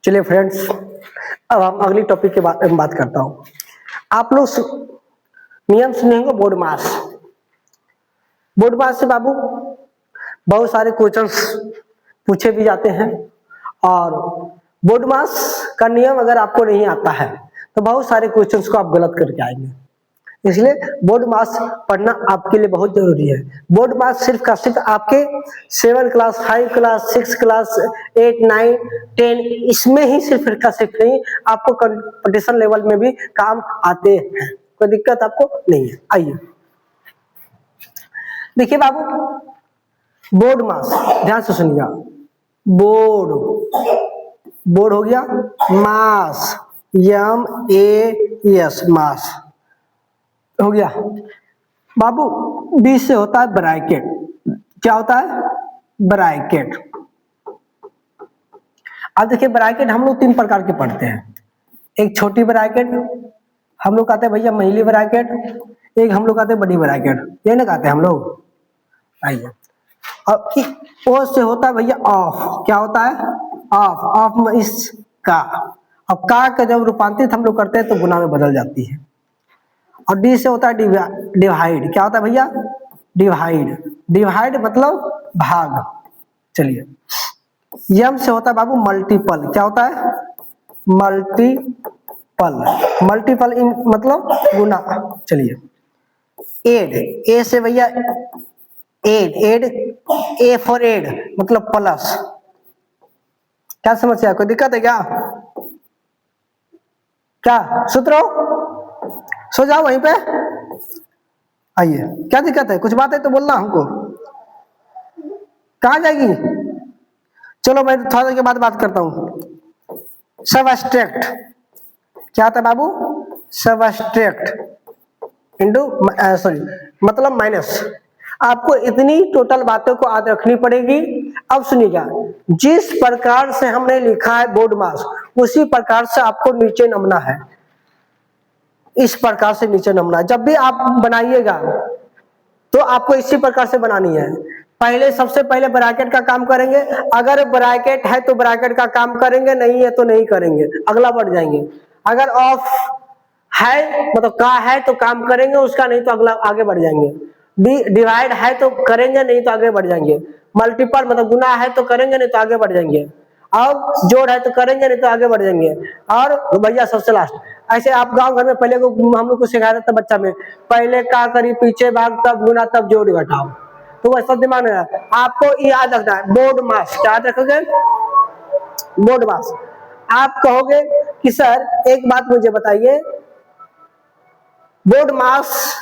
चलिए फ्रेंड्स, अब हम अगली टॉपिक के बारे में बात करता हूँ। आप लोग नियम सुने होंगे बोर्ड मास। बोर्ड मास से बाबू बहुत सारे क्वेश्चंस पूछे भी जाते हैं, और बोर्ड मास का नियम अगर आपको नहीं आता है तो बहुत सारे क्वेश्चंस को आप गलत करके आएंगे। इसलिए बोर्ड मास पढ़ना आपके लिए बहुत जरूरी है। बोर्ड मास सिर्फ का सिर्फ आपके 7 क्लास, 5 क्लास, 6 क्लास, 8, 9, 10 इसमें ही सिर्फ का सिर्फ नहीं, आपको कंपटीशन लेवल में भी काम आते हैं। कोई दिक्कत आपको नहीं है। आइए देखिए बाबू, बोर्ड मास ध्यान से सुनिएगा। बोर्ड हो गया, मास MAS मास हो गया बाबू। बी से होता है ब्रैकेट। क्या होता है? ब्रैकेट। अब देखिए ब्रैकेट हम लोग 3 प्रकार के पढ़ते हैं। एक छोटी ब्रैकेट हम लोग कहते हैं भैया महिली ब्रैकेट, एक हम लोग कहते हैं बड़ी ब्रैकेट, ये ना कहते हैं हम लोग। आइए, अब ओ से होता है भैया ऑफ। क्या होता है? ऑफ इसका। अब का जब रूपांतरित हम लोग करते हैं तो गुना में बदल जाती है। और डी से होता है डिवाइड। क्या होता है भैया? डिवाइड मतलब भाग। चलिए, एम से होता है बाबू मल्टीपल। क्या होता है? मल्टीपल इन मतलब गुना। चलिए, एड, ए से भैया एड, ए फॉर एड मतलब प्लस। क्या समस्या? कोई दिक्कत है क्या? क्या सूत्र हो? सो जाओ वहीं पे। आइए, क्या दिक्कत है? कुछ बात है तो बोलना हमको। कहाँ जाएगी? चलो मैं थोड़ा देर के बाद बात करता हूँ। सबट्रैक्ट। क्या होता है बाबू? सबट्रैक्ट इंटू मतलब माइनस। आपको इतनी टोटल बातों को याद रखनी पड़ेगी। अब सुनिएगा, जिस प्रकार से हमने लिखा है बोर्ड मास, उसी प्रकार से आपको नीचे नमना है। इस प्रकार से नीचे नमना। जब भी आप बनाइएगा तो आपको इसी प्रकार से बनानी है। पहले सबसे पहले ब्रैकेट का काम करेंगे। अगर ब्रैकेट है तो ब्रैकेट का काम करेंगे, नहीं है तो नहीं करेंगे, अगला बढ़ जाएंगे। अगर ऑफ है मतलब का है तो काम करेंगे उसका, नहीं तो अगला आगे बढ़ जाएंगे। डिवाइड है तो करेंगे, नहीं तो आगे बढ़ जाएंगे। मल्टीपल मतलब गुना है तो करेंगे, नहीं तो आगे बढ़ जाएंगे। अब जोड़ है तो करेंगे, नहीं तो आगे बढ़ जाएंगे। और भैया सबसे लास्ट, ऐसे आप गांव घर में पहले को हम लोग को सिखाया था बच्चा में, पहले का करी पीछे भाग तब गुना तब जोड़ घटाओ। तो वह सब दिमाग में आपको याद रखना है। बोर्ड मास याद रखोगे। बोर्ड मास आप कहोगे कि सर एक बात मुझे बताइए, बोर्ड मास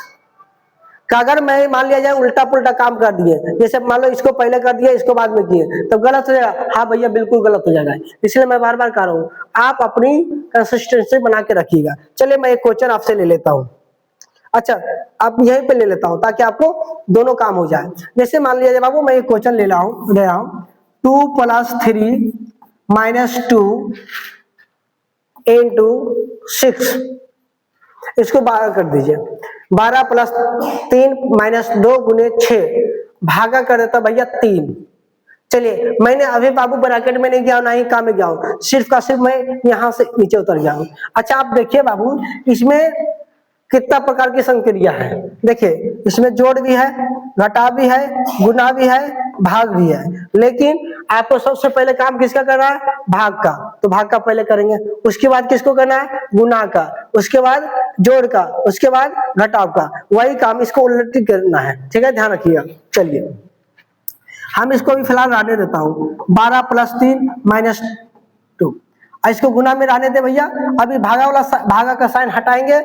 का अगर मैं मान लिया जाए उल्टा पुल्टा काम कर दिए, जैसे मान लो इसको पहले कर दिया इसको बाद में किए, तो गलत हो जाएगा। हाँ भैया बिल्कुल गलत हो जाएगा। इसलिए मैं बार बार कह रहा हूँ, आप अपनी कंसिस्टेंसी बना के रखिएगा। चलिए मैं एक क्वेश्चन आपसे ले लेता हूँ। अच्छा, आप यहीं पे ले लेता हूँ ताकि आपको दोनों काम हो जाए। जैसे मान लिया बाबू मैं एक क्वेश्चन ले रहा हूँ 2 + 3 - 2 × 6, इसको 12 कर दीजिए। 12 + 3 - 2 × 6 भागा कर देता भैया 3। चलिए, मैंने अभी बाबू ब्रैकेट में नहीं गया, ना ही काम में गया हूं, सिर्फ का सिर्फ मैं यहां से नीचे उतर गया हूं। अच्छा आप देखिए बाबू, इसमें कितना प्रकार की संक्रिया है। देखिए इसमें जोड़ भी है, घटा भी है, गुना भी है, भाग भी है। लेकिन आपको सबसे पहले काम किसका करना है? भाग का। तो भाग का पहले करेंगे, उसके बाद किसको करना है? गुना का, उसके बाद जोड़ का, उसके बाद घटाव का। वही काम इसको उलट करना है। ठीक है, ध्यान रखिएगा। चलिए हम इसको भी फिलहाल रहने देता हूँ। 12 + 3 - 2, इसको गुना में रहने दे भैया। अभी भागा का साइन हटाएंगे,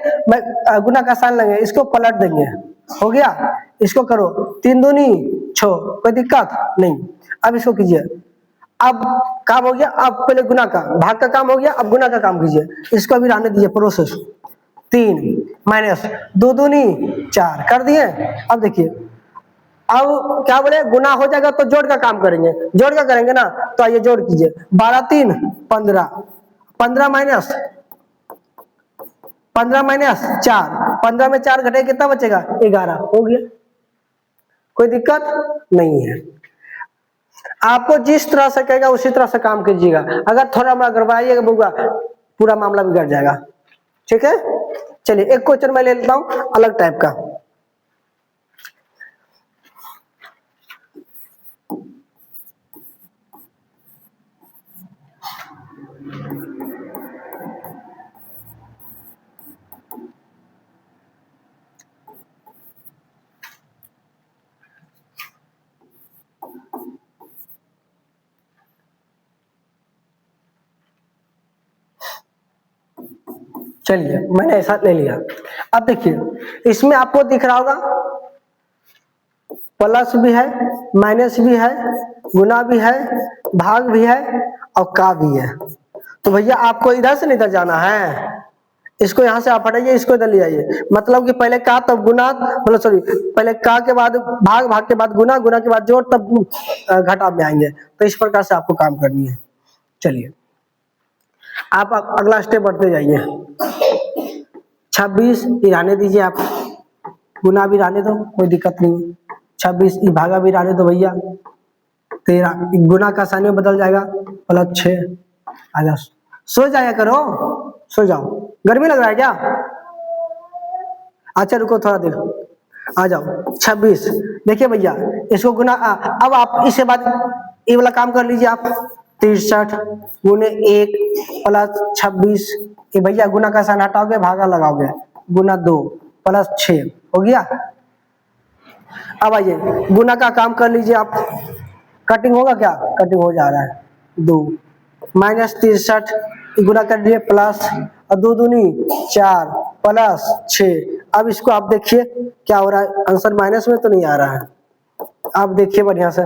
गुना का साइन लेंगे, इसको पलट देंगे। हो गया, इसको करो 3 दूनी 6, कोई दिक्कत नहीं। अब इसको कीजिए, अब काम हो गया। अब पहले गुना का, भाग का काम हो गया, अब गुना का काम कीजिए। इसको भी रहने दीजिए प्रोसेस। 3 - 2 दूनी 4 कर दिए। अब देखिए, अब क्या बोले, गुना हो जाएगा तो जोड़ का काम करेंगे। जोड़ का करेंगे ना, तो आइए जोड़ कीजिए। 12 × 3 = 15, 15 - 4, 15 में 4 घटे कितना बचेगा? 11। हो गया। कोई दिक्कत नहीं है। आपको जिस तरह से कहेगा उसी तरह से काम कीजिएगा, अगर थोड़ा मोड़ा गड़बड़ाइएगा बुआ पूरा मामला बिगड़ जाएगा। ठीक है, चलिए एक क्वेश्चन मैं ले लेता हूं अलग टाइप का। चलिए मैंने ऐसा ले लिया। अब देखिए इसमें आपको दिख रहा होगा प्लस भी है, माइनस भी है, गुना भी है, भाग भी है और का भी है। तो भैया आपको इधर से नहीं इधर जाना है, इसको यहां से आप हटाइए, इसको इधर ले आइए। मतलब कि पहले का तब गुना, मतलब सॉरी पहले का के बाद भाग, भाग के बाद गुना, गुना के बाद जोड़, तब घटा में आएंगे। तो इस प्रकार से आपको काम करनी है। चलिए आप अगला स्टेप बढ़ते जाइए। 26 रहने दीजिए, आप गुना भी रहने दो, कोई दिक्कत नहीं। 26 भागा भी रहने दो भैया। 13 गुना का आसानी में बदल जाएगा, प्लस 6 आ जाओ। सो जाया करो, सो जाओ, गर्मी लग रहा है क्या? अच्छा रुको थोड़ा देखो, आ जाओ। 26 देखिए भैया इसको गुना, अब आप इसके बाद ये वाला काम कर लीजिए आप। 63 गुने 1 प्लस 26, ये भैया गुना का साइन हटाओगे, भागा लगाओगे, गुना 2 प्लस 6 हो गया। अब आइए गुना का काम कर लीजिए आप। कटिंग होगा क्या? कटिंग हो जा रहा है। 2 माइनस 63 गुना कर दिए, प्लस और 2 दूनी 4 प्लस 6। अब इसको आप देखिए क्या हो रहा है, आंसर माइनस में तो नहीं आ रहा है। आप देखिए बढ़िया से,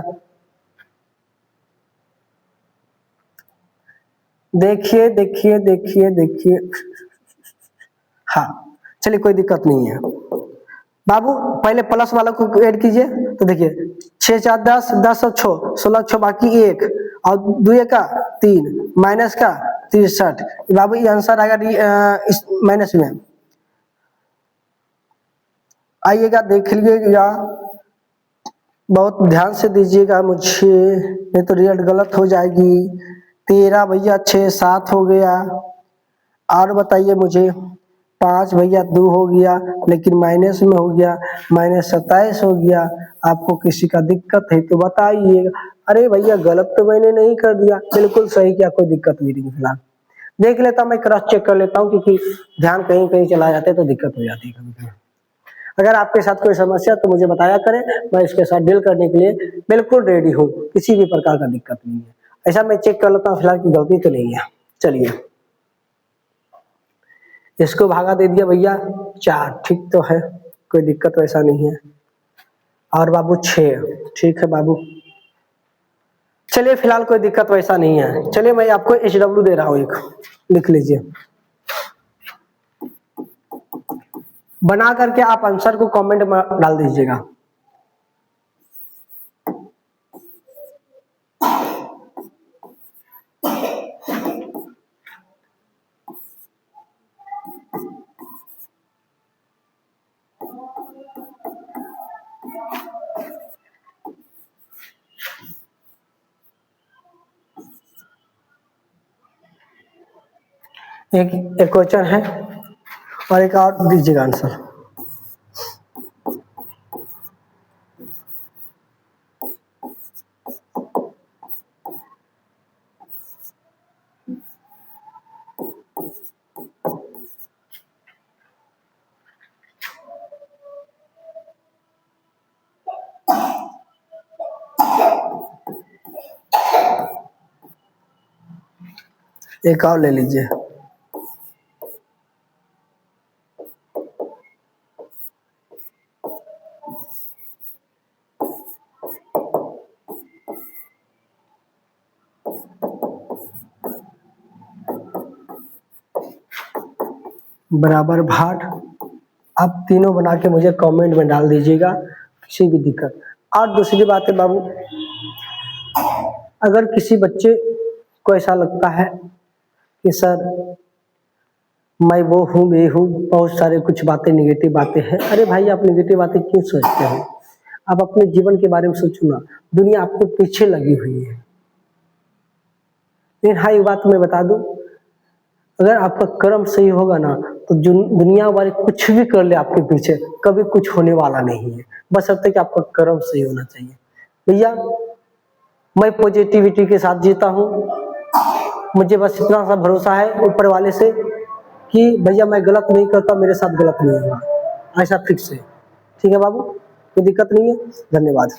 देखिए देखिए देखिए देखिए, हाँ चलिए कोई दिक्कत नहीं है। बाबू पहले प्लस वाला को ऐड कीजिए, तो देखिए 6 4 10, 10 और 6, 16 6 बाकी 1 और 2 का 3, माइनस का 63। बाबू ये आंसर आएगा इस माइनस में। आइएगा देख लीजिएगा, बहुत ध्यान से दीजिएगा मुझे, नहीं तो रिजल्ट गलत हो जाएगी। 13 भैया 6 7 हो गया, और बताइए मुझे 5 भैया 2 हो गया, लेकिन माइनस में हो गया, माइनस 27 हो गया। आपको किसी का दिक्कत है तो बताइएगा। अरे भैया गलत तो मैंने नहीं कर दिया, बिल्कुल सही किया, कोई दिक्कत नहीं रही। फिलहाल देख लेता हूँ, मैं क्रॉस चेक कर लेता हूँ, क्योंकि ध्यान कहीं कहीं चला जाता है तो दिक्कत हो जाती है कभी कभी। अगर आपके साथ कोई समस्या तो मुझे बताया करें, मैं इसके साथ डील करने के लिए बिल्कुल रेडी हूँ, किसी भी प्रकार का दिक्कत नहीं है। ऐसा मैं चेक कर लेता हूँ फिलहाल की गलती तो नहीं है। चलिए इसको भागा दे दिया भैया 4, ठीक तो है, कोई दिक्कत वैसा नहीं है। और बाबू 6, ठीक है बाबू। चलिए फिलहाल कोई दिक्कत वैसा नहीं है। चलिए मैं आपको HW दे रहा हूँ, एक लिख लीजिए। बना करके आप आंसर को कमेंट में डाल दीजिएगा। एक क्वेश्चन है और एक और दीजिएगा आंसर। एक और ले लीजिए। बराबर भाग, आप तीनों बना के मुझे कमेंट में डाल दीजिएगा, किसी भी दिक्कत। और दूसरी बात है बाबू, अगर किसी बच्चे को ऐसा लगता है कि सर मैं वो हूँ वे हूँ, बहुत सारे कुछ बातें निगेटिव बातें हैं, अरे भाई आप निगेटिव बातें क्यों सोचते हो? आप अपने जीवन के बारे में सोचो ना, दुनिया आपके पीछे लगी हुई है। लेकिन हाँ, एक बात मैं बता दूं, अगर आपका कर्म सही होगा ना तो दुनिया वाले कुछ भी कर ले आपके पीछे, कभी कुछ होने वाला नहीं है। बस अब तक आपका कर्म सही होना चाहिए। भैया मैं पॉजिटिविटी के साथ जीता हूँ, मुझे बस इतना सा भरोसा है ऊपर वाले से कि भैया मैं गलत नहीं करता, मेरे साथ गलत नहीं होगा, ऐसा फिक्स है। ठीक है बाबू, कोई दिक्कत नहीं है। धन्यवाद।